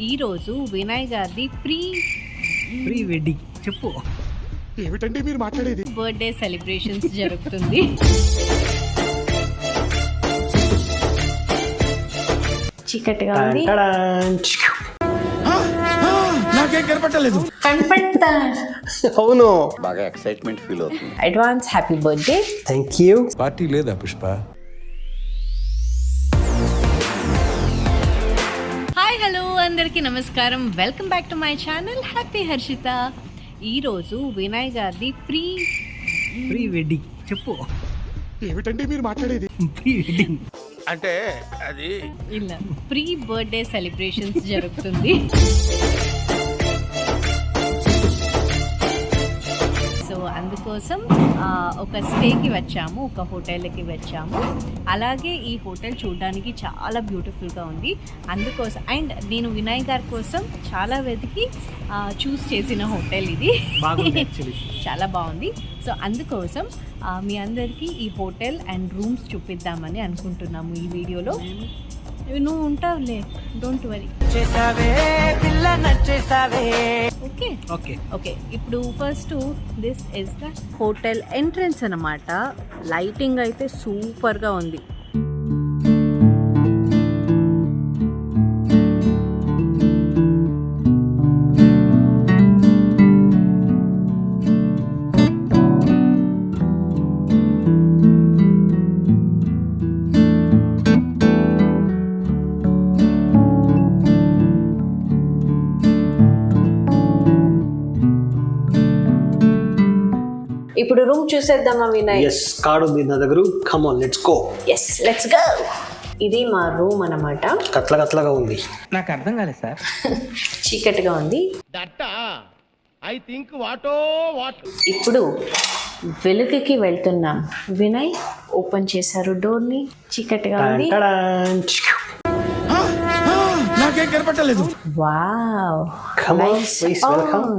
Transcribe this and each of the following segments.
ఈరోజు వినయ్ గారిది pre wedding చెప్పు. ఏమిటండి మీరు మాట్లాడేది? బర్త్డే సెలబ్రేషన్స్ జరుగుతుంది. చీకటిగా ఉంది. నాకేం కనపట్టలేదు. కనపడతా. అవును, బాగా ఎక్సైట్మెంట్ ఫీల్ అవుతుంది. Advance happy birthday. Thank you. Party లేదా పుష్ప? హాయ్ హలో అందరికీ నమస్కారం. Welcome back to my channel happy Harshita. ఈరోజు వినయ్ గారిది ప్రీ వెడ్డింగ్ చెప్పు. ఏమిటండి మీరు మాట్లాడేది? ప్రీ వెడ్డింగ్ అంటే అది ఇలా ప్రీ బర్త్డే సెలబ్రేషన్స్ జరుగుతుంది. సో అందుకోసం ఒక స్టేకి వచ్చాము, ఒక హోటల్కి వచ్చాము. అలాగే ఈ హోటల్ చూడడానికి చాలా బ్యూటిఫుల్గా ఉంది. అందుకోసం అండ్ నేను వినయ్ గారి కోసం చాలా వెతికి చూస్ చేసిన హోటల్ ఇది. చాలా బాగుంది. సో అందుకోసం మీ అందరికీ ఈ హోటల్ అండ్ రూమ్స్ చూపిద్దామని అనుకుంటున్నాము ఈ వీడియోలో. నువ్వు ఉంటావులే, don't worry. Okay okay okay. ఇప్పుడు first this is the hotel entrance అన్నమాట. లైటింగ్ అయితే సూపర్గా ఉంది. ఇప్పుడు రూమ్ చూసేద్దామా వినయ్? ఎస్, కార్డ్ ఉంది నా దగ్గర. Come on, let's go. Yes, let's go. ఇది మా రూమ్ అన్నమాట. కట్లగా ఉంది. నాకు అర్థం కాలేదు సార్. చీకటిగా ఉంది. ఇప్పుడు వెలుగుకి వెళ్తున్నాం. వినయ్ ఓపెన్ చేశారు డోర్ని. చీకటిగా ఉంది. నాకేం కనపట్టలేదు. Wow, Come on, please welcome.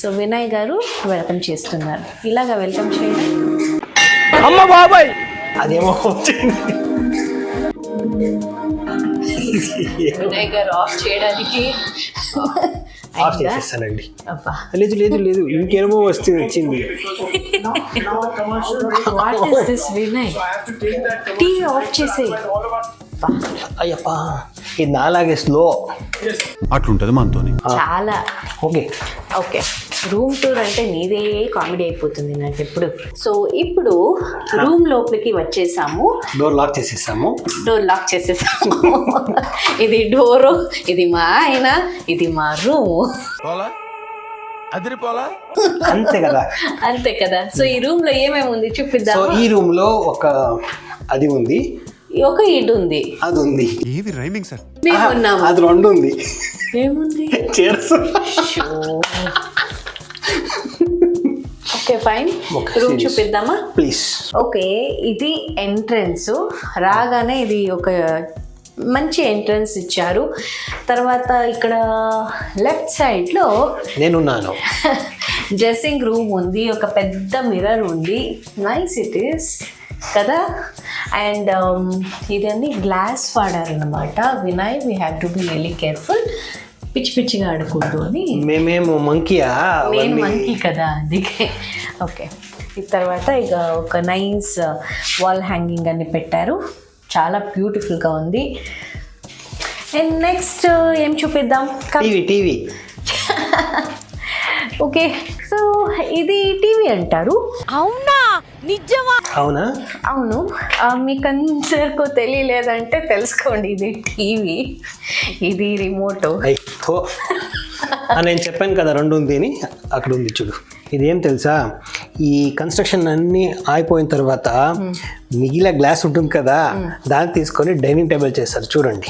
So Vinay గారు వెల్కమ్ చేస్తున్నారు. ఇలాగా వెల్కమ్ చేయండి. అమ్మ బాబాయ్, అదేమో వచ్చింది. వినయ్ గారు ఆఫ్ చేయడానికి ఆఫ్ చేసేస్తానండి. అబ్బా, లేదు ఇంకేమో వచ్చింది. What is this Vinay? TV off చేసే. అయ్యప్పా, ఇది నాలాగే స్లో. అట్లుంటది మనతోని. చాలా ఓకే ఓకే. రూమ్ టూర్ అంటే నీదే కామెడీ అయిపోతుంది నాకు ఎప్పుడు. సో ఇప్పుడు రూమ్ లోపలికి వచ్చేసాము. డోర్ లాక్ చేసేసాము. డోర్ లాక్ చేసేసాము. ఇది డోరు, ఇది మా ఆయన, ఇది మా రూమ్. అదిరిపోలా. అంతే కదా. అంతే కదా. సో ఈ రూమ్ లో ఏమేమి ఉంది సో చూపిద్దాం. ఈ రూమ్ లో ఒక అది ఉంది, ఒక ఇటు ఉంది, అది ఉంది. ఏది రైమింగ్ సార్? మేము ఉన్నాము. అది రెండు ఉంది. ఏముంది? చైర్స్. Okay fine. రూమ్ చూపిద్దామా ప్లీజ్? ఓకే, ఇది ఎంట్రన్స్. రాగానే ఇది ఒక మంచి ఎంట్రన్స్ ఇచ్చారు. తర్వాత ఇక్కడ లెఫ్ట్ సైడ్లో నేనున్నాను. డ్రెస్సింగ్ రూమ్ ఉంది. ఒక పెద్ద మిర్రర్ ఉంది. నైస్ ఇట్ ఈస్ కదా. అండ్ ఇదన్నీ గ్లాస్ వాడారు అనమాట. Vinay, we have to be really careful. పిచ్చిగా ఆడకూడదు అని. మేమేమో మంకీయా? నేను మంకీ కదా, అందుకే. ఓకే, ఈ తర్వాత ఇక ఒక నైస్ వాల్ హ్యాంగింగ్ అని పెట్టారు. చాలా బ్యూటిఫుల్గా ఉంది. అండ్ నెక్స్ట్ ఏం చూపిద్దాం? టీవీ. ఓకే, సో ఇది టీవీ అంటారు. అవునా? నిజమా? అవునా? అవును. మీకు అందరికీ తెలియలేదంటే తెలుసుకోండి, ఇది టీవీ, ఇది రిమోట్. నేను చెప్పాను కదా రెండు ఉంది అని. అక్కడ ఉంది చూడు. ఇదేం తెలుసా, ఈ కన్స్ట్రక్షన్ అన్నీ అయిపోయిన తర్వాత మిగిలిన గ్లాస్ ఉంటుంది కదా, దాన్ని తీసుకొని డైనింగ్ టేబుల్ చేస్తారు చూడండి.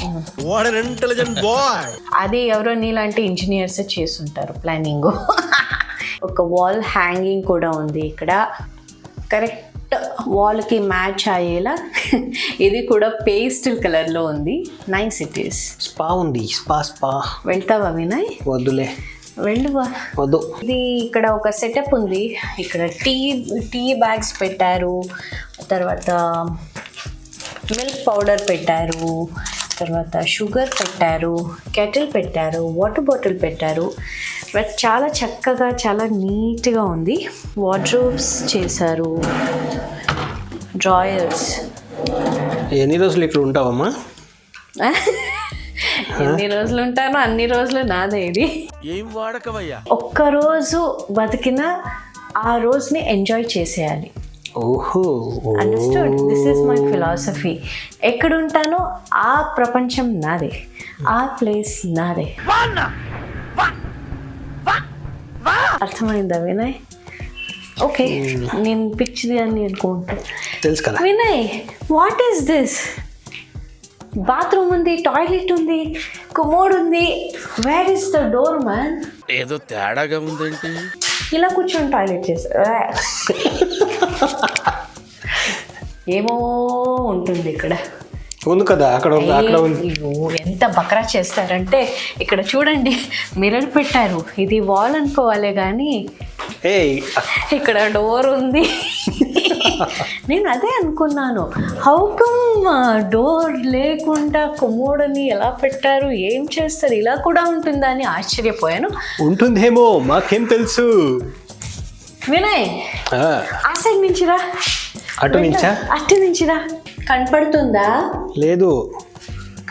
అది ఎవరో నీలాంటి ఇంజనీర్స్ చేస్తుంటారు ప్లానింగ్. ఒక వాల్ హ్యాంగింగ్ కూడా ఉంది ఇక్కడ, కరెక్ట్ వాల్కి మ్యాచ్ అయ్యేలా. ఇది కూడా పేస్టల్ కలర్లో ఉంది. Nice it is. స్పా ఉంది. స్పా వెళ్తావా వినయ్? వద్దులే, వెళ్ళువా. వద్దు. ఇది ఇక్కడ ఒక సెటప్ ఉంది. ఇక్కడ టీ బ్యాగ్స్ పెట్టారు. తర్వాత మిల్క్ పౌడర్ పెట్టారు. తర్వాత షుగర్ పెట్టారు, కెటిల్ పెట్టారు, వాటర్ బాటిల్ పెట్టారు. బట్ చాలా చక్కగా చాలా నీట్గా ఉంది. వార్డ్రోబ్స్ చేశారు, డ్రాయర్స్. ఎన్ని రోజులు ఇక్కడ ఉంటావమ్మా? ఎన్ని రోజులు ఉంటానో అన్ని రోజులు నాదే ఇది. ఏం వాడకవయ్యా? ఒక్కరోజు బతికినా ఆ రోజుని ఎంజాయ్ చేసేయాలి. ఓహో, understood? This is my philosophy. ఎక్కడుంటానో ఆ ప్రపంచం నాదే, ఆ ప్లేస్ నాదే. అర్థమైందా వినయ్? ఓకే, నేను పిచ్చిది అని అనుకుంటా. తెలుసు కదా. Vinay, what is this? Bathroom ఉంది, టాయిలెట్ ఉంది, కుమోడ్ ఉంది. Where is the door man? ఏదో తేడాగా ఉందేంటి? ఇలా కూర్చొని టాయిలెట్ చేస్తా. ఏమో ఉంటుంది ఇక్కడ. ఉంది కదా, అక్కడ అక్కడ ఉంది. అయ్యో, ఎంత బకరా చేస్తారంటే ఇక్కడ చూడండి, మిర్రర్ పెట్టారు. ఇది వాల్ అనుకోవాలే కానీ ఏ ఇక్కడ డోర్ ఉంది. నేను అదే అనుకున్నాను, హౌ కమ్ డోర్ లేకుండా కొమోడని ఎలా పెట్టారు, ఏం చేస్తారు, ఇలా కూడా ఉంటుందా అని ఆశ్చర్యపోయాను. ఉంటుందేమో, మాకేం తెలుసు. వినయ్, ఆ, ఆ సైడ్ నుంచి రా. అటు నుంచా? అటు నుంచి రా. కనపడుతుందా? లేదు.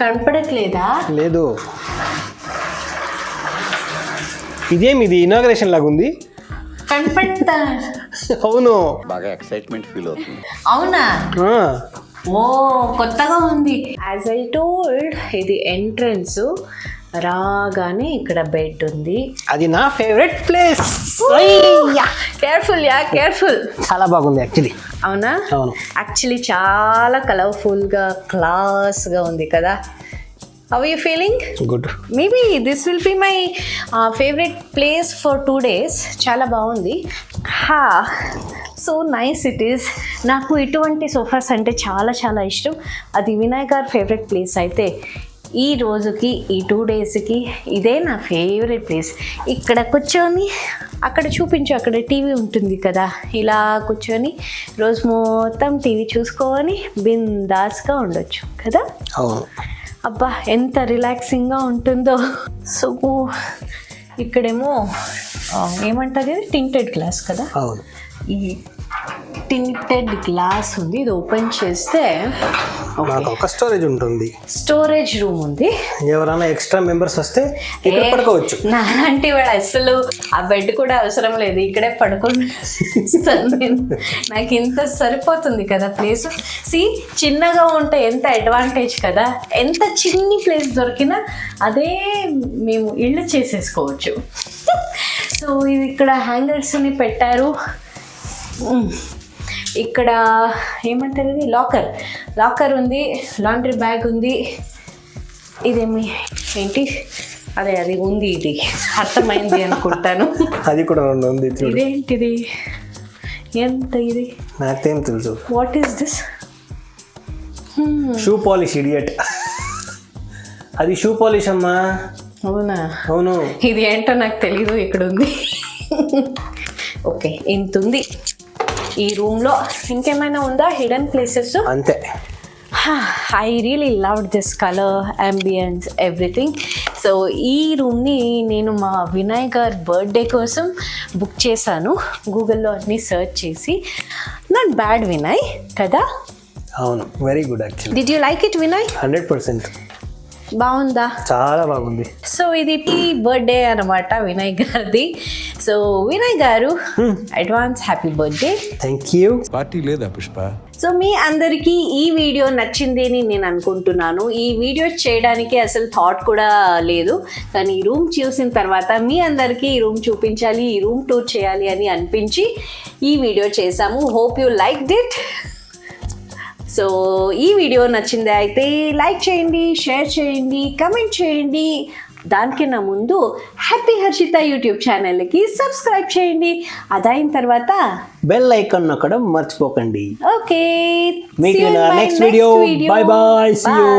కనపడట్లేదా? లేదు. ఇదేమి, ఇది ఇనాగ్రేషన్ లాగా ఉంది. కనపడతా? అవును. బాగా ఎక్సైట్మెంట్ ఫీల్ అవుతుంది. అవునా? ఆ, ఓ, కొత్తగా ఉంది. యాజ్ ఐ టోల్డ్, ఇది ఎంట్రన్స్. రాగానే ఇక్కడ బెడ్ ఉంది. అది నా favourite place. Careful yeah, careful. చాలా బాగుంది యాక్చువల్లీ. అవునా? అవును. యాక్చువల్లీ చాలా కలర్ఫుల్గా, క్లాస్గా ఉంది కదా. How you feeling? Good. Maybe this will be my favourite place for 2 days. చాలా బాగుంది. So nice it is. నాకు ఇటువంటి సోఫాస్ అంటే చాలా చాలా ఇష్టం. అది వినయ్ గారి ఫేవరెట్ ప్లేస్ అయితే ఈ రోజుకి, ఈ 2 daysకి ఇదే నా ఫేవరెట్ ప్లేస్. ఇక్కడ కూర్చొని, అక్కడ చూపించు, అక్కడ టీవీ ఉంటుంది కదా, ఇలా కూర్చొని రోజు మొత్తం టీవీ చూసుకొని బిందాస్గా ఉండొచ్చు కదా. అవును. అబ్బా, ఎంత రిలాక్సింగ్గా ఉంటుందో. సో ఇక్కడేమో ఏమంటారు, ఇది టింటెడ్ గ్లాస్ కదా. అవును. ఈ టింటెడ్ గ్లాస్ ఉంది. ఇది ఓపెన్ చేస్తే మాకు ఒక స్టోరేజ్ ఉంటుంది, స్టోరేజ్ రూమ్ ఉంది. ఎవరైనా ఎక్స్ట్రా మెంబర్స్ వస్తే ఇక్కడ పడుకోవచ్చు. నాలాంటి వాడు అసలు ఆ బెడ్ కూడా అవసరం లేదు, ఇక్కడే పడుకొని నాకు ఇంత సరిపోతుంది కదా ప్లేస్. చిన్నగా ఉంటే ఎంత అడ్వాంటేజ్ కదా. ఎంత చిన్ని ప్లేస్ దొరికినా అదే మేము ఇల్లు చేసేసుకోవచ్చు. సో ఇది ఇక్కడ హ్యాంగర్స్ని పెట్టారు. ఇక్కడ ఏమంటారు, ఇది లాకర్ ఉంది, లాండ్రీ బ్యాగ్ ఉంది. ఇదేమి ఏంటి, అదే అది ఉంది, ఇది అర్థమైంది అనుకుంటాను. అది కూడా ఉంది. ఇదేంటిది, ఎంత ఇది, నాకేం తెలుసు. What is this? Shoe polish, idiot. అది షూ పాలిష్ అమ్మా. అవునా? అవును. ఇది ఏంటో నాకు తెలీదు, ఇక్కడ ఉంది. ఓకే, ఇంత ఉంది ఈ రూమ్లో. ఇంకేమైనా ఉందా హిడెన్ ప్లేసెస్? అంతే. I really love this colour, ambience, everything. So ఈ రూమ్ని నేను మా వినయ్ గారి బర్త్డే కోసం బుక్ చేశాను, గూగుల్లో అన్నీ సెర్చ్ చేసి. నాట్ బ్యాడ్ వినయ్ కదా. అవును, very good actually. Did you like it Vinay? 100%. బాగుందా? చాలా బాగుంది. సో ఇది బర్త్డే అనమాట వినయ్ గారిది. సో వినయ్ గారు, advance happy birthday. Thank you. Party లేదా పుష్ప? సో మీ అందరికీ ఈ వీడియో నచ్చింది అని నేను అనుకుంటున్నాను. ఈ వీడియో చేయడానికి అసలు థాట్ కూడా లేదు, కానీ ఈ రూమ్ చూసిన తర్వాత మీ అందరికీ ఈ రూమ్ చూపించాలి, ఈ రూమ్ టూర్ చేయాలి అని అనిపించి ఈ వీడియో చేశాము. Hope you liked it. So ఈ వీడియో నచ్చింది అయితే లైక్ చేయండి, షేర్ చేయండి, కమెంట్ చేయండి. దానికన్నా ముందు హ్యాపీ హర్షిత యూట్యూబ్ ఛానల్కి సబ్స్క్రైబ్ చేయండి. అదైన తర్వాత బెల్ ఐకాన్ నొక్కడం మర్చిపోకండి. Okay, meet you in next video. Bye bye. See you.